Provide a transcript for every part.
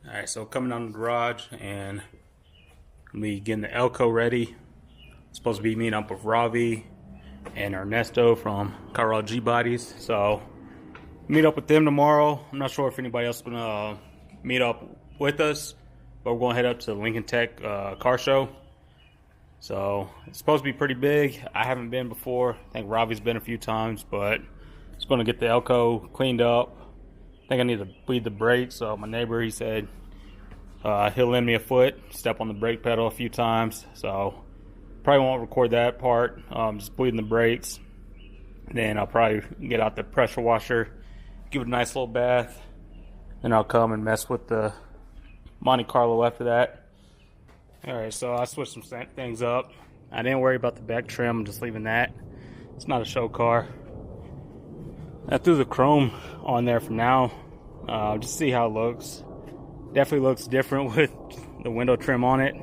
Alright, so coming on the garage and we getting the Elko ready. Supposed to be meeting up with Ravi and Ernesto from Carl G-Bodies. So meet up with them tomorrow. I'm not sure if anybody else is gonna meet up with us, but we're gonna head up to the Lincoln Tech car show. So it's supposed to be pretty big. I haven't been before. I think Ravi's been a few times, but it's gonna get the Elko cleaned up. I think I need to bleed the brakes. So my neighbor, he said he'll lend me a foot, step on the brake pedal a few times. So probably won't record that part. Just bleeding the brakes. Then I'll probably get out the pressure washer, give it a nice little bath. Then I'll come and mess with the Monte Carlo after that. Alright, so I switched some things up. I didn't worry about the back trim, I'm just leaving that. It's not a show car. I threw the chrome on there for now, just see how it looks. Definitely looks different with the window trim on it.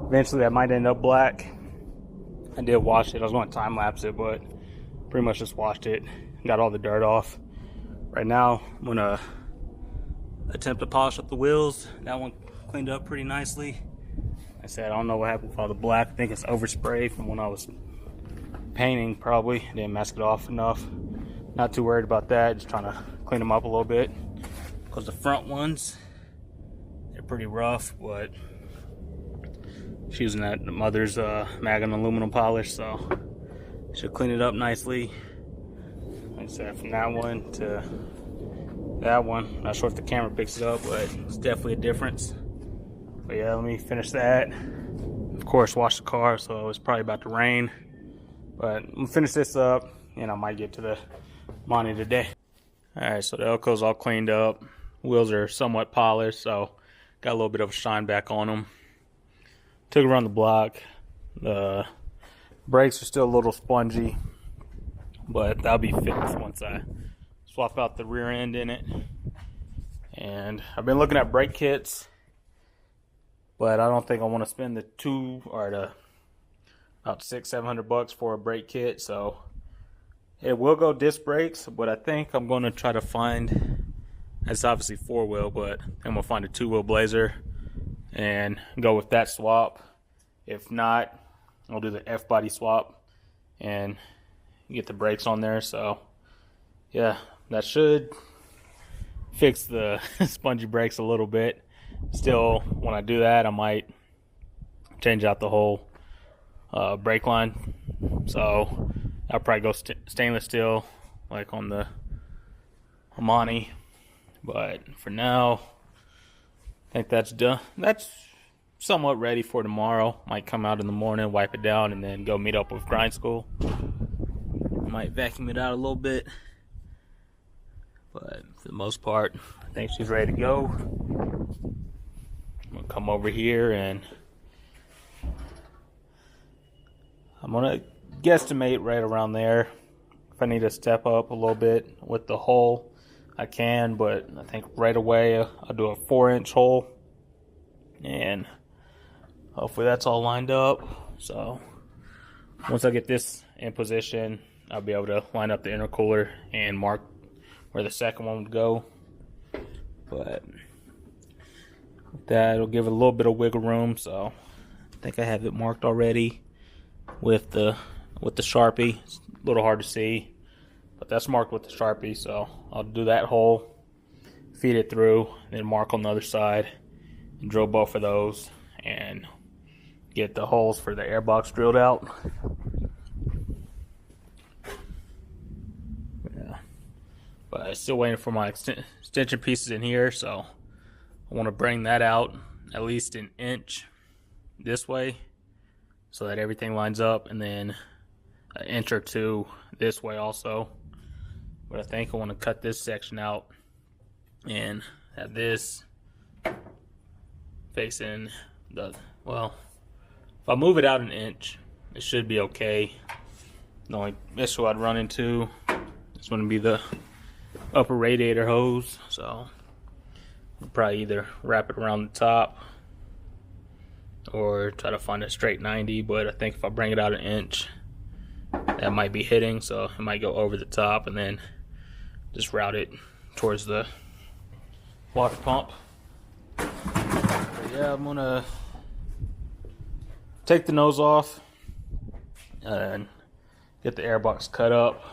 Eventually that might end up black. I did wash it. I was going to time lapse it, but pretty much just washed it. Got all the dirt off. Right now I'm going to attempt to polish up the wheels. That one cleaned up pretty nicely. Like I said, I don't know what happened with all the black. I think it's overspray from when I was painting probably. Didn't mask it off enough. Not too worried about that, just trying to clean them up a little bit. Because the front ones, they're pretty rough, but she's using that mother's Magnum aluminum polish, so should clean it up nicely. Like I said, from that one to that one, not sure if the camera picks it up, but it's definitely a difference. But yeah, let me finish that. Of course, wash the car, so it's probably about to rain. But I'm gonna finish this up, and I might get to the Monte today. Alright, so the Elko's all cleaned up. Wheels are somewhat polished, so got a little bit of a shine back on them. Took it around the block. The brakes are still a little spongy, but that'll be fixed once I swap out the rear end in it. And I've been looking at brake kits, but I don't think I want to spend the about $600-700 for a brake kit. So it will go disc brakes, but I think I'm going to try to find, it's obviously 4-wheel, but I'm going to find a 2-wheel Blazer and go with that swap. If not, I'll do the F-body swap and get the brakes on there. So yeah, that should fix the spongy brakes a little bit. Still, when I do that, I might change out the whole brake line. So I'll probably go stainless steel like on the Monte. But for now, I think that's done. That's somewhat ready for tomorrow. Might come out in the morning, wipe it down, and then go meet up with grind school. Might vacuum it out a little bit. But for the most part, I think she's ready to go. I'm gonna come over here and I'm gonna guesstimate right around there. If I need to step up a little bit with the hole, I can, but I think right away I'll do a 4-inch hole, and hopefully that's all lined up. So once I get this in position, I'll be able to line up the intercooler and mark where the second one would go. But that'll give it a little bit of wiggle room. So I think I have it marked already with the Sharpie. It's a little hard to see, but that's marked with the Sharpie. So I'll do that hole, feed it through, then mark on the other side and drill both of those and get the holes for the airbox drilled out. Yeah, but I'm still waiting for my extension pieces in here, so I want to bring that out at least an inch this way so that everything lines up, and then an inch or two this way also. But I think I want to cut this section out and have this facing the, well, if I move it out an inch, it should be okay. The only issue I'd run into is going to be the upper radiator hose. So I'll probably either wrap it around the top or try to find a straight 90, but I think if I bring it out an inch, that might be hitting, so it might go over the top and then just route it towards the water pump. yeah, I'm gonna take the nose off and get the airbox cut up.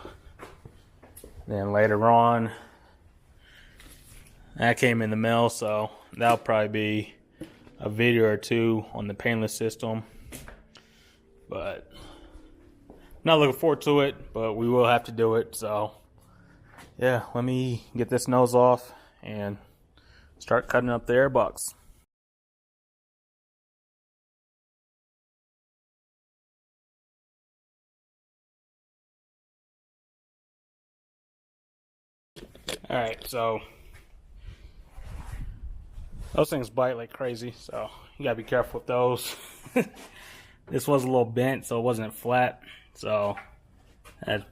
Then later on, that came in the mail, so that'll probably be a video or two on the paintless system. But not looking forward to it, but we will have to do it. So yeah, let me get this nose off and start cutting up the airbox. Alright, so those things bite like crazy, so you gotta be careful with those. This was a little bent, so it wasn't flat, so that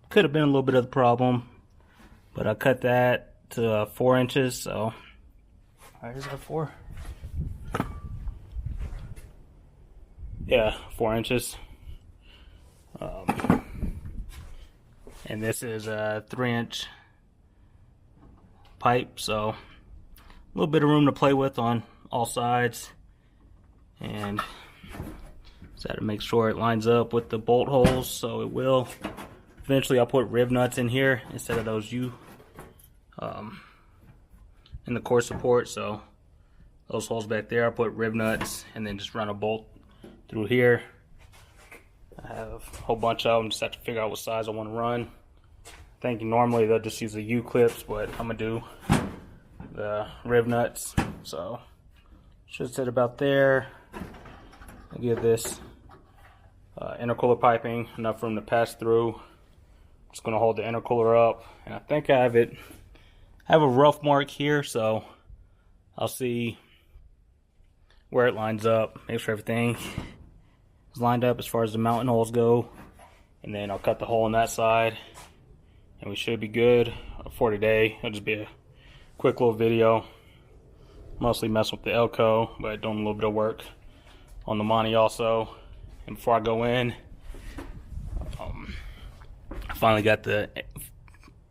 could have been a little bit of the problem. But I cut that to 4 inches, so is it 4? Yeah, 4 inches. And this is a 3-inch pipe, so a little bit of room to play with on all sides. And just have to make sure it lines up with the bolt holes, so it will. Eventually I'll put rib nuts in here instead of those in the core support. So those holes back there, I'll put rib nuts and then just run a bolt through here. I have a whole bunch of them, just have to figure out what size I want to run. I think normally they'll just use the U-clips, but I'm gonna do the rib nuts. So should sit about there. I'll give this intercooler piping enough room to pass through. Just gonna hold the intercooler up, and I think I have it. I have a rough mark here, so I'll see where it lines up. Make sure everything is lined up as far as the mounting holes go, and then I'll cut the hole on that side, and we should be good for today. It'll just be a quick little video, mostly messing with the Elco, but doing a little bit of work on the Monte also. And before I go in, I finally got the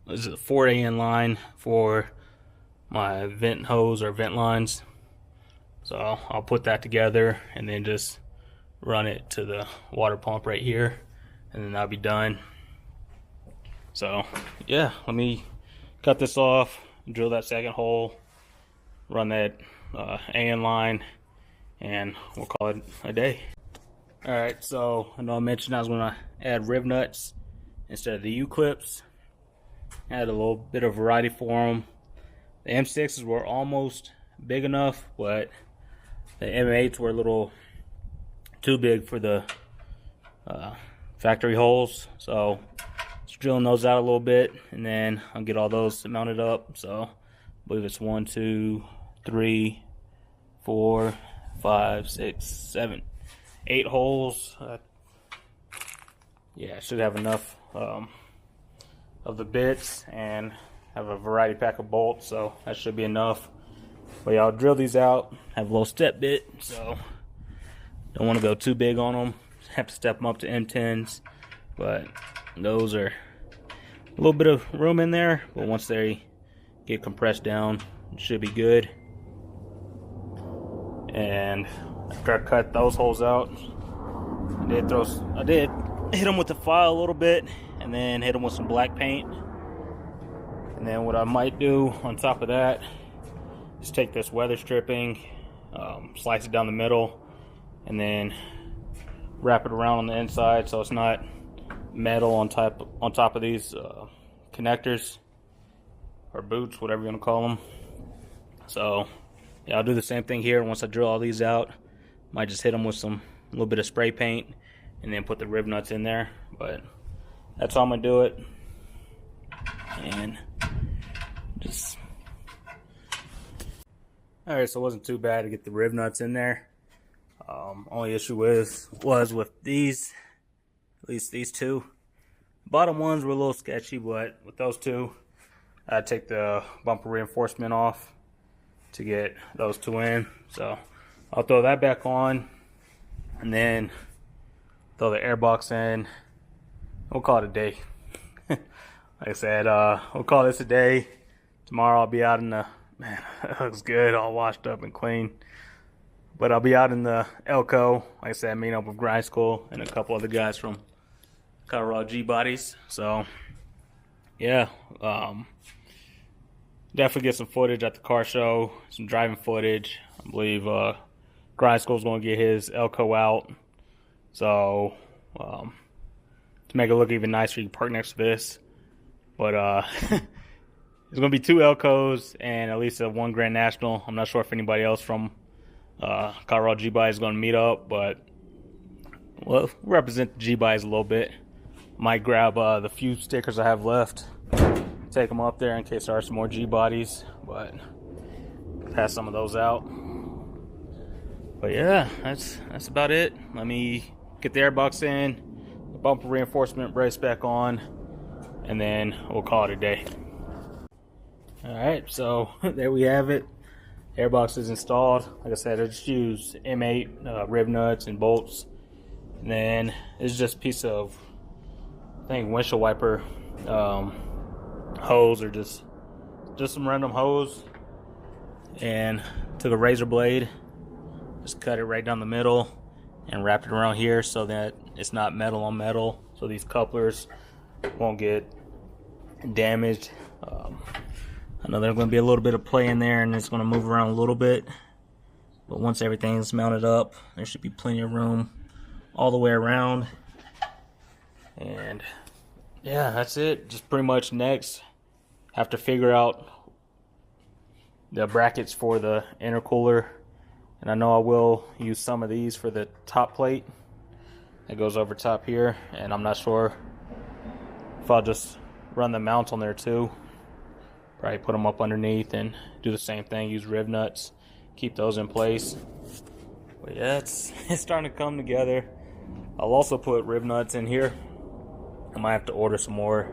4AN line for my vent hose or vent lines. So I'll put that together and then just run it to the water pump right here, and then I'll be done. So yeah, let me cut this off, drill that second hole, run that AN line, and we'll call it a day. Alright, so I know I mentioned I was going to add rib nuts instead of the U-clips. Add a little bit of variety for them. The M6s were almost big enough, but the M8s were a little too big for the factory holes. So just drilling those out a little bit, and then I'll get all those mounted up. So I believe it's 1, 2, 3, 4, 5, 6, 7, 8 holes. Yeah, I should have enough of the bits and have a variety pack of bolts, so that should be enough. But yeah, I'll drill these out. Have a little step bit, so don't want to go too big on them. Have to step them up to M10s, but those are a little bit of room in there. But once they get compressed down, it should be good. And after I cut those holes out, I did hit them with the file a little bit, and then hit them with some black paint. And then what I might do on top of that is take this weather stripping, slice it down the middle, and then wrap it around on the inside so it's not metal on top of these connectors or boots, whatever you want to call them. So yeah, I'll do the same thing here. Once I drill all these out, might just hit them with a little bit of spray paint and then put the rib nuts in there. But that's how I'm gonna do it. And just alright, so it wasn't too bad to get the rib nuts in there. Only issue was with these, at least these two. Bottom ones were a little sketchy, but with those two, I take the bumper reinforcement off to get those two in. So I'll throw that back on and then throw the airbox in. We'll call it a day. Like I said, we'll call this a day. Tomorrow I'll be out in the, man, that looks good, all washed up and clean. But I'll be out in the Elko, like I said, meeting up with Grind School and a couple other guys from Colorado G-Bodies. So, yeah, definitely get some footage at the car show, some driving footage. I believe Grind School's going to get his Elko out. So, to make it look even nicer, you can park next to this. But there's going to be 2 Elkos and at least one Grand National. I'm not sure if anybody else from Colorado G-Body is going to meet up, but we'll represent the G-Bodies a little bit. Might grab the few stickers I have left, take them up there in case there are some more G-Bodies, but pass some of those out. But yeah, that's about it. Let me get the airbox in, the bumper reinforcement brace back on, and then we'll call it a day. Alright, so there we have it. Airbox is installed. Like I said, I just use M8 rib nuts and bolts. And then it's just a piece of, I think, windshield wiper hose, or just some random hose. And took a razor blade, just cut it right down the middle and wrapped it around here so that it's not metal on metal, so these couplers won't get damaged. I know there's going to be a little bit of play in there and it's going to move around a little bit, but once everything's mounted up, there should be plenty of room all the way around. And yeah, that's it. Just pretty much next have to figure out the brackets for the intercooler, and I know I will use some of these for the top plate that goes over top here, and I'm not sure if I'll just run the mount on there too. Probably put them up underneath and do the same thing, use rib nuts, keep those in place. But yeah, it's starting to come together. I'll also put rib nuts in here. I might have to order some more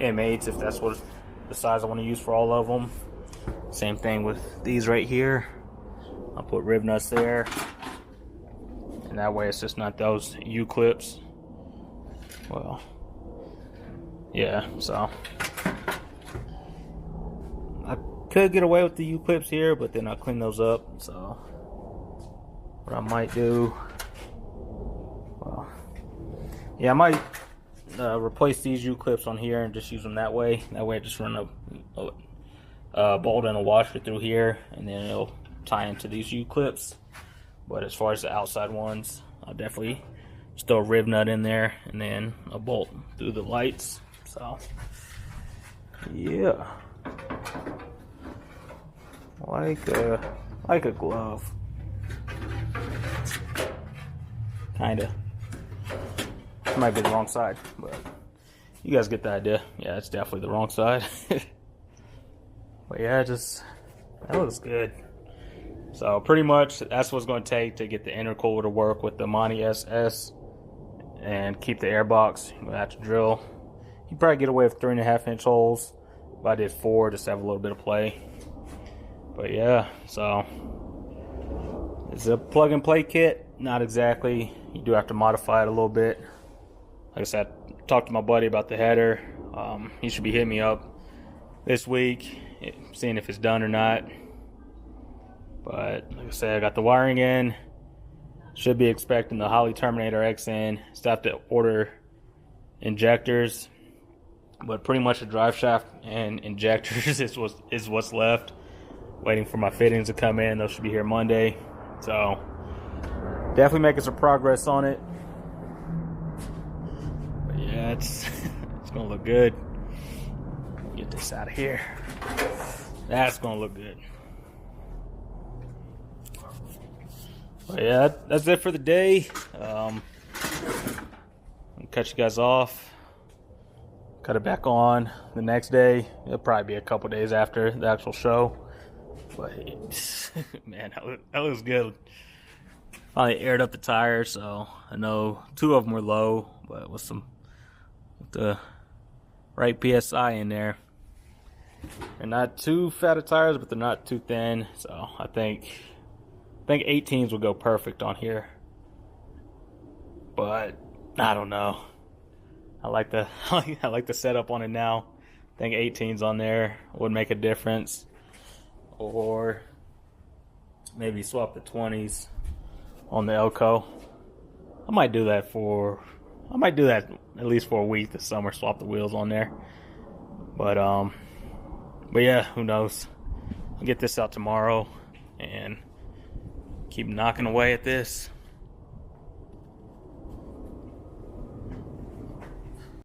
M8s if that's what the size I want to use for all of them. Same thing with these right here. I'll put rib nuts there, and that way it's just not those U-clips. Well, yeah, so I could get away with the U-clips here, but then I'll clean those up. So what I might do, well, yeah, I might replace these U-clips on here and just use them that way. That way I just run a bolt and a washer through here, and then it'll tie into these U-clips. But as far as the outside ones, I'll definitely just throw a rib nut in there and then a bolt through the lights. So yeah, like a glove, kinda. It might be the wrong side, but you guys get the idea. Yeah, it's definitely the wrong side. But yeah, that looks good. So pretty much that's what's going to take to get the intercooler to work with the Monte SS and keep the airbox. You're going to have to drill. You probably get away with 3.5-inch holes. If I did 4, just have a little bit of play. But yeah, so it's a plug and play kit. Not exactly. You do have to modify it a little bit. Like I said, I talked to my buddy about the header. He should be hitting me up this week, seeing if it's done or not. But like I said, I got the wiring in. Should be expecting the Holley Terminator X in. Still have to order injectors, but pretty much the drive shaft and injectors is what's left. Waiting for my fittings to come in. Those should be here Monday. So definitely making some progress on it. But yeah, it's gonna look good. Get this out of here. That's gonna look good. But yeah, that's it for the day. I'll cut you guys off. Cut it back on the next day. It'll probably be a couple days after the actual show. But man, that looks good. Finally aired up the tires, so I know 2 of them were low, but with the right PSI in there. They're not too fat of tires, but they're not too thin. So I think 18s will go perfect on here. But I don't know. I like the setup on it now. I think 18s on there would make a difference. Or maybe swap the 20s on the Elko. I might do that at least for a week this summer, swap the wheels on there. But yeah, who knows? I'll get this out tomorrow and keep knocking away at this.